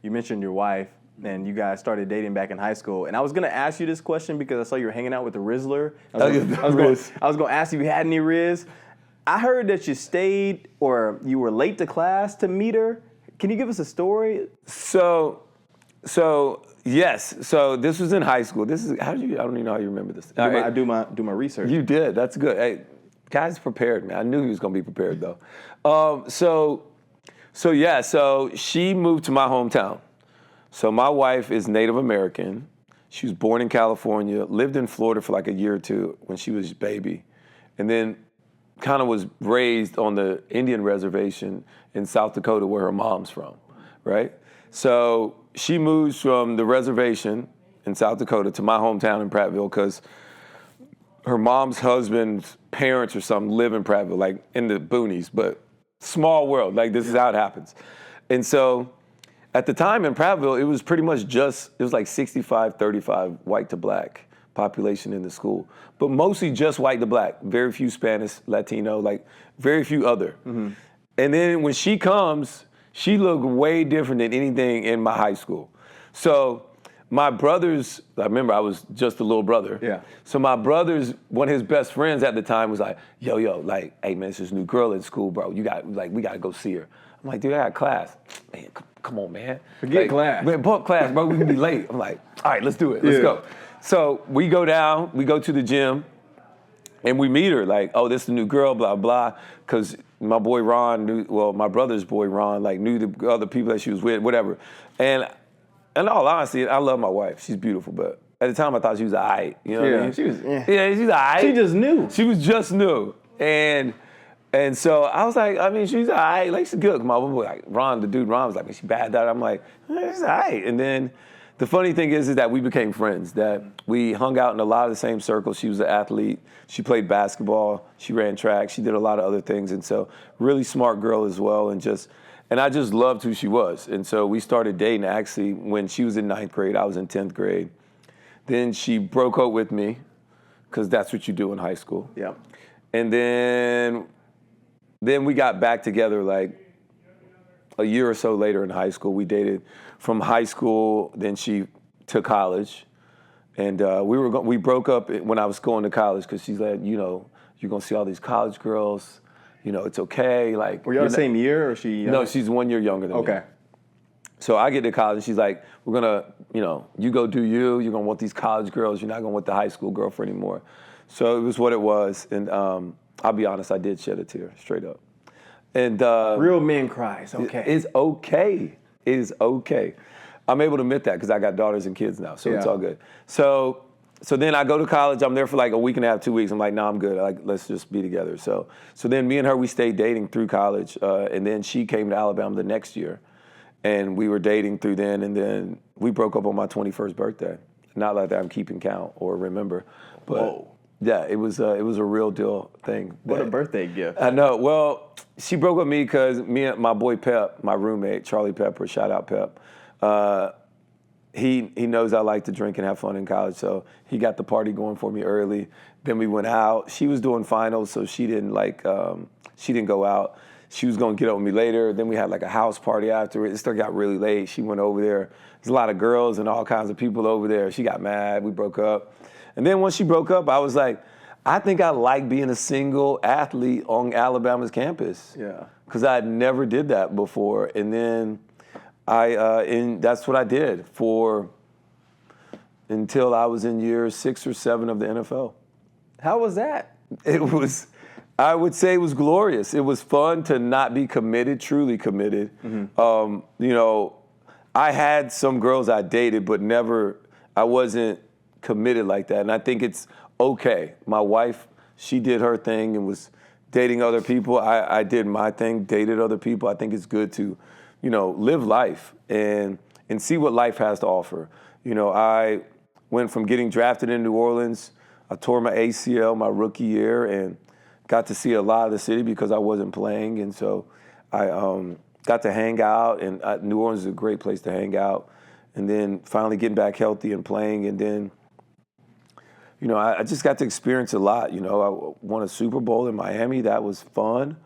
you mentioned your wife, and you guys started dating back in high school. And I was gonna ask you this question because I saw you were hanging out with the Rizzler. I was gonna ask you if you had any Riz. I heard that you stayed or you were late to class to meet her. Can you give us a story? So yes. So this was in high school. I don't even know how you remember this. I do my research. You did. That's good. Hey, guys prepared, man. I knew he was gonna be prepared though. So she moved to my hometown. So my wife is Native American. She was born in California, lived in Florida for like a year or two when she was a baby, and then kind of was raised on the Indian reservation in South Dakota where her mom's from, right? So she moves from the reservation in South Dakota to my hometown in Prattville because her mom's husband's parents or something live in Prattville, like in the boonies, but small world, like this is how it happens. And so at the time in Prattville, it was pretty much it was like 65-35 white to black population in the school, but mostly just white to black, very few Spanish, Latino, like very few other. Mm-hmm. And then when she comes, she looked way different than anything in my high school. So my brothers, I remember I was just a little brother. Yeah. So my brother's, one of his best friends at the time was like, yo, like, hey man, it's this new girl in school, bro. We gotta go see her. I'm like, dude, I got class. Man, come on, man. Forget class. Man, bump class, bro. We can be late. I'm like, all right, let's do it. Let's go. So we go down, we go to the gym, and we meet her. Like, oh, this is the new girl, blah, blah. Because my boy Ron my brother's boy Ron, like, knew the other people that she was with, whatever. And in all honesty, I love my wife. She's beautiful, but at the time I thought she was all right. You know what I mean? She was, yeah, she's all right. She just knew. She was just new. And so I was like, I mean, she's all right. Like, she's good. My boy, like, Ron was like, man, she bad at it. I'm like, she's all right. And then the funny thing is that we became friends, that we hung out in a lot of the same circles. She was an athlete. She played basketball. She ran track. She did a lot of other things. And so really smart girl as well. And I just loved who she was. And so we started dating actually when she was in 9th grade. I was in 10th grade. Then she broke up with me because that's what you do in high school. Yeah. And then we got back together like a year or so later in high school. We dated from high school, then she took college. And we broke up when I was going to college because she's like, you're going to see all these college girls. It's okay. Like, were y'all the same year or she? No, she's 1 year younger than me. Okay. So I get to college and she's like, we're going to, you go do you. You're going to want these college girls. You're not going to want the high school girlfriend anymore. So it was what it was. And I'll be honest, I did shed a tear, straight up. And real men cry. It's okay. It's okay. It is okay. I'm able to admit that because I got daughters and kids now, so it's all good. So then I go to college. I'm there for like a week and a half, 2 weeks. I'm like, no, I'm good. Like, let's just be together. So then me and her, we stayed dating through college, and then she came to Alabama the next year, and we were dating through then, and then we broke up on my 21st birthday. Not like that I'm keeping count or remember, but. Whoa. Yeah, it was a real deal thing. What a birthday gift. I know. Well, she broke with me because me and my boy Pep, my roommate, Charlie Pepper, shout out Pep, he knows I like to drink and have fun in college, so he got the party going for me early. Then we went out. She was doing finals, so she didn't go out. She was going to get up with me later. Then we had like a house party after it. It still got really late. She went over there. There's a lot of girls and all kinds of people over there. She got mad. We broke up. And then once she broke up, I was like, I think I like being a single athlete on Alabama's campus. Yeah. Because I never did that before. And then that's what I did until I was in year 6 or 7 of the NFL. How was that? I would say it was glorious. It was fun to not be committed, truly committed. Mm-hmm. I had some girls I dated, but I wasn't committed like that. And I think it's okay. My wife, she did her thing and was dating other people. I did my thing, dated other people. I think it's good to, live life and see what life has to offer. I went from getting drafted in New Orleans. I tore my ACL my rookie year and got to see a lot of the city because I wasn't playing. And so I got to hang out, and New Orleans is a great place to hang out. And then finally getting back healthy and playing, and then I just got to experience a lot. I won a Super Bowl in Miami. That was fun.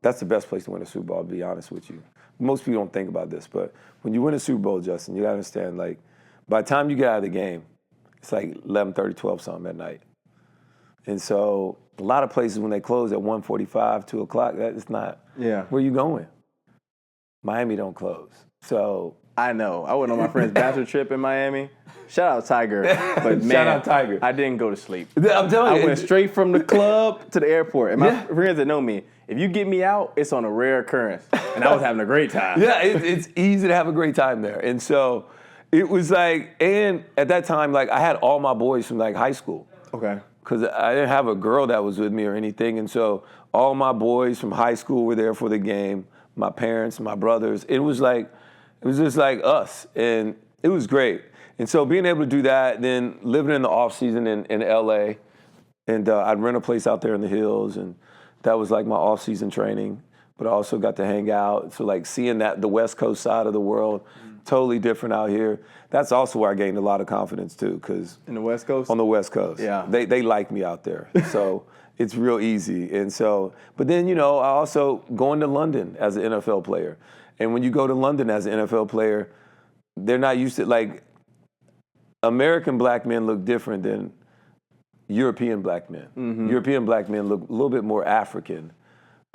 That's the best place to win a Super Bowl, to be honest with you. most people don't think about this, but when you win a Super Bowl, Justin, you got to understand, like, by the time you get out of the game, it's like 11:30, 12 something at night. And so a lot of places, when they close at 1:45, 2 o'clock, that is not where you going. Miami don't close. So I know. I went on my friend's bachelor trip in Miami. Shout out Tiger. But man, shout out Tiger. I didn't go to sleep. I'm telling you. I went straight from the club to the airport. And my friends that know me, if you get me out, it's on a rare occurrence. And I was having a great time. Yeah, it's easy to have a great time there. And so it was like, and at that time, like, I had all my boys from like high school. Okay. Because I didn't have a girl that was with me or anything. And so all my boys from high school were there for the game. My parents, my brothers. It was just like us. And it was great. And so being able to do that, then living in the off season in LA, and I'd rent a place out there in the hills, and that was like my off season training. But I also got to hang out. So like seeing that the West Coast side of the world, totally different out here. That's also where I gained a lot of confidence too, because in the West Coast? On the West Coast. Yeah. They like me out there. So it's real easy. And so, but then, I also going to London as an NFL player. And when you go to London as an NFL player, they're not used to, like, American black men look different than European black men. Mm-hmm. European black men look a little bit more African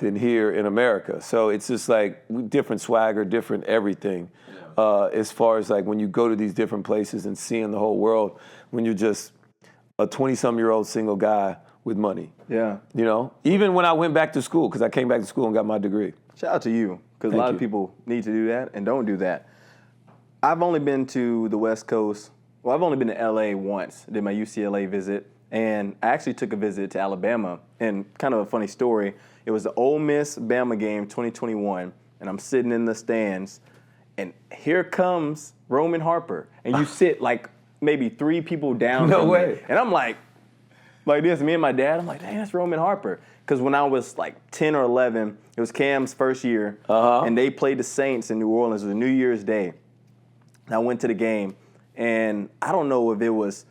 than here in America. So it's just like different swagger, different everything. As far as like when you go to these different places and seeing the whole world, when you're just a 20-some-year-old single guy with money. Yeah. Even when I went back to school, because I came back to school and got my degree. Shout out to you, because a lot of people need to do that and don't do that. I've only been to the West Coast. Well, I've only been to L.A. once. Did my UCLA visit. And I actually took a visit to Alabama. And kind of a funny story, it was the Ole Miss-Bama game 2021. And I'm sitting in the stands. And here comes Roman Harper. And you sit like maybe 3 people down from me. And I'm like this, me and my dad, I'm like, dang, that's Roman Harper. Because when I was like 10 or 11, it was Cam's first year. And they played the Saints in New Orleans. It was a New Year's Day. And I went to the game. And I don't know if it was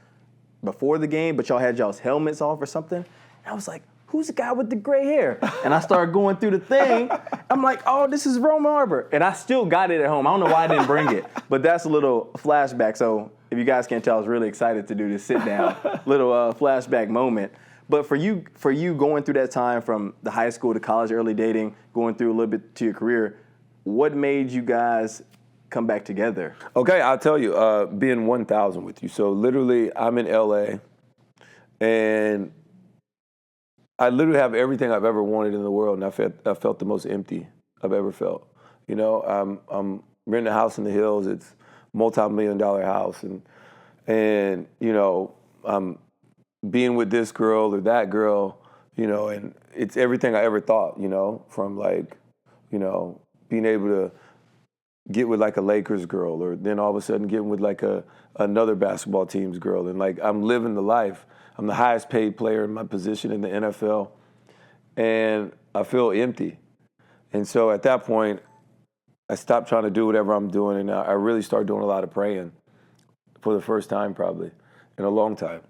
before the game, but y'all had y'all's helmets off or something. And I was like, who's the guy with the gray hair? And I started going through the thing. I'm like, oh, this is Roman Harper. And I still got it at home. I don't know why I didn't bring it. But that's a little flashback. So if you guys can't tell, I was really excited to do this sit down, little flashback moment. But for you going through that time from the high school to college, early dating, going through a little bit to your career, what made you guys come back together? Okay, I'll tell you, being 1,000 with you. So literally, I'm in LA, and I literally have everything I've ever wanted in the world, and I felt the most empty I've ever felt. I'm renting a house in the hills. It's a multi-million-dollar house, and I'm being with this girl or that girl, and it's everything I ever thought, from like, being able to get with like a Lakers girl, or then all of a sudden getting with like another basketball team's girl. And like, I'm living the life. I'm the highest paid player in my position in the NFL, and I feel empty. And so at that point, I stopped trying to do whatever I'm doing, and I really started doing a lot of praying for the first time probably in a long time.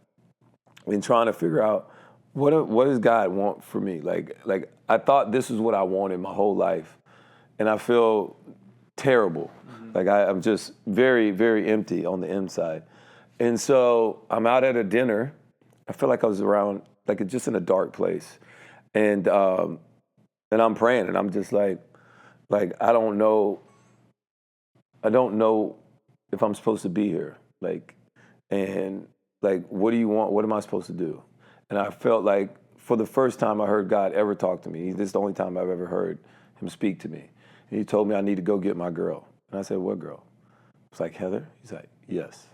And trying to figure out what does God want for me? Like I thought this is what I wanted my whole life, and I feel terrible. Mm-hmm. Like I'm just very, very empty on the inside. And so I'm out at a dinner. I feel like I was around, like just in a dark place. And I'm praying, and I'm just like I don't know if I'm supposed to be here. What do you want? What am I supposed to do? And I felt like for the first time I heard God ever talk to me. This is the only time I've ever heard him speak to me. And he told me I need to go get my girl. And I said, what girl? It's like, Heather? He's like, yes.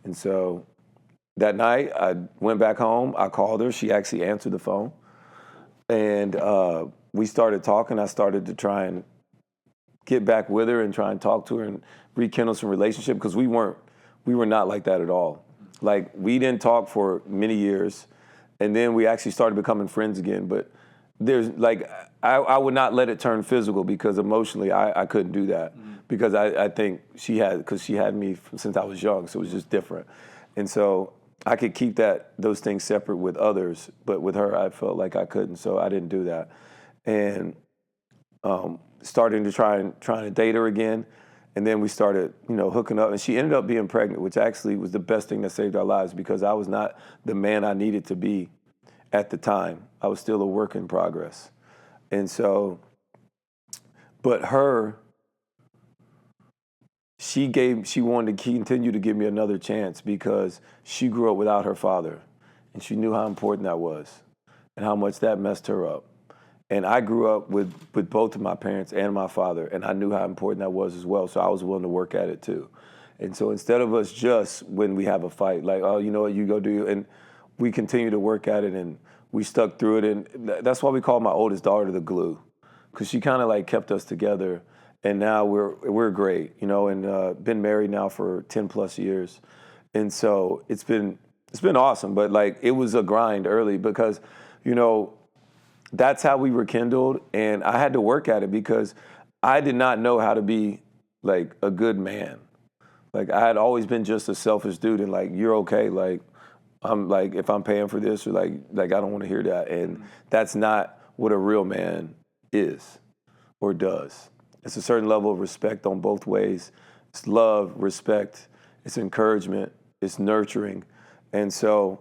And so that night I went back home. I called her. She actually answered the phone. And we started talking. I started to try and get back with her and try and talk to her and rekindle some relationship, because we were not like that at all. Like, we didn't talk for many years, and then we actually started becoming friends again. But there's like, I would not let it turn physical, because emotionally I couldn't do that, because I think she had me since I was young, so it was just different. And so I could keep those things separate with others, but with her I felt like I couldn't, so I didn't do that. And starting to trying to date her again. And then we started, hooking up. And she ended up being pregnant, which actually was the best thing that saved our lives because I was not the man I needed to be at the time. I was still a work in progress. And so, but her, she wanted to continue to give me another chance because she grew up without her father. And she knew how important that was and how much that messed her up. And I grew up with both of my parents and my father, and I knew how important that was as well, so I was willing to work at it too. And so instead of us just, when we have a fight, like, oh, you know what, you go do, and we continue to work at it, and we stuck through it, and that's why we call my oldest daughter the glue, because she kind of like kept us together, and now we're great, and been married now for 10 plus years. And so it's been awesome, but like it was a grind early because, that's how we rekindled, and I had to work at it because I did not know how to be like a good man. Like I had always been just a selfish dude, and like you're okay, like I'm like if I'm paying for this or like I don't want to hear that, and that's not what a real man is or does. It's a certain level of respect on both ways. It's love, respect, it's encouragement, it's nurturing, and so.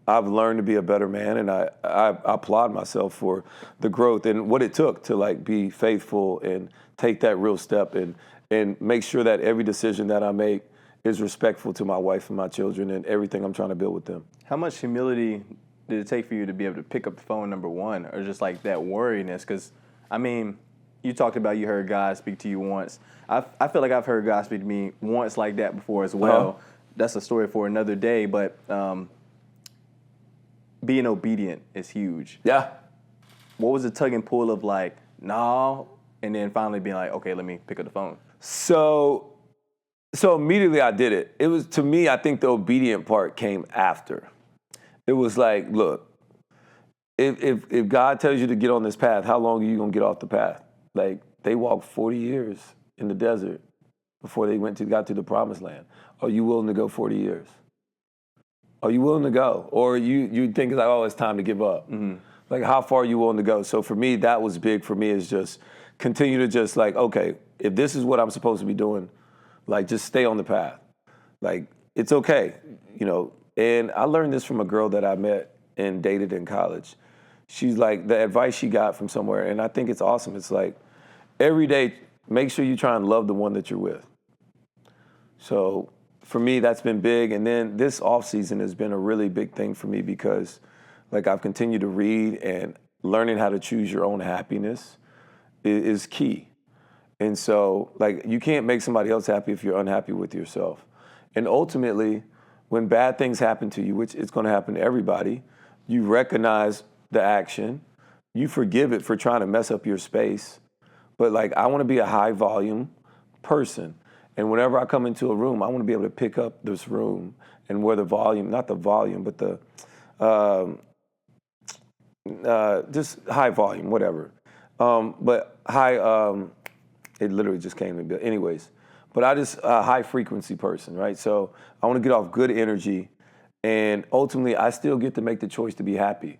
I've learned to be a better man, and I applaud myself for the growth and what it took to like be faithful and take that real step and make sure that every decision that I make is respectful to my wife and my children and everything I'm trying to build with them. How much humility did it take for you to be able to pick up the phone, number one, or just like that worriness? Because, I mean, you talked about you heard God speak to you once. I feel like I've heard God speak to me once like that before as well. Uh-huh. That's a story for another day, but being obedient is huge. Yeah. What was the tug and pull of like, no, and then finally being like, okay, let me pick up the phone? So immediately I did it. It was, to me, I think the obedient part came after. It was like, look, if God tells you to get on this path, how long are you going to get off the path? Like, they walked 40 years in the desert before they got to the promised land. Are you willing to go 40 years? Are you willing to go? Or you think like, oh, it's time to give up. Mm-hmm. Like, how far are you willing to go? So for me, that was big for me, is just continue to just like, okay, if this is what I'm supposed to be doing, like just stay on the path. Like, it's okay, And I learned this from a girl that I met and dated in college. She's like, the advice she got from somewhere, and I think it's awesome. It's like, every day, make sure you try and love the one that you're with. So for me, that's been big. And then this off season has been a really big thing for me because like I've continued to read, and learning how to choose your own happiness is key. And so like you can't make somebody else happy if you're unhappy with yourself. And ultimately, when bad things happen to you, which it's going to happen to everybody, you recognize the action, you forgive it for trying to mess up your space. But like I want to be a high volume person. And whenever I come into a room, I want to be able to pick up this room and where the volume, not the volume, but the just high volume, whatever. But high, it literally just came to me. Anyways, but I just a high frequency person, right? So I want to get off good energy, and ultimately I still get to make the choice to be happy.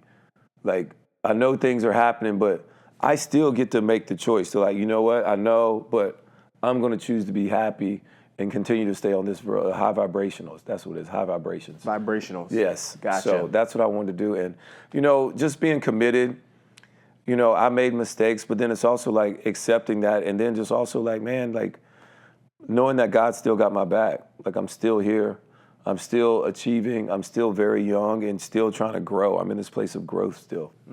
Like I know things are happening, but I still get to make the choice. So like, you know what? I know, but I'm going to choose to be happy and continue to stay on this high vibrationals. That's what it is, high vibrations. Vibrationals. Yes. Gotcha. So that's what I wanted to do. And, just being committed, I made mistakes, but then it's also like accepting that. And then just also like, man, like knowing that God still got my back. Like I'm still here. I'm still achieving. I'm still very young and still trying to grow. I'm in this place of growth still.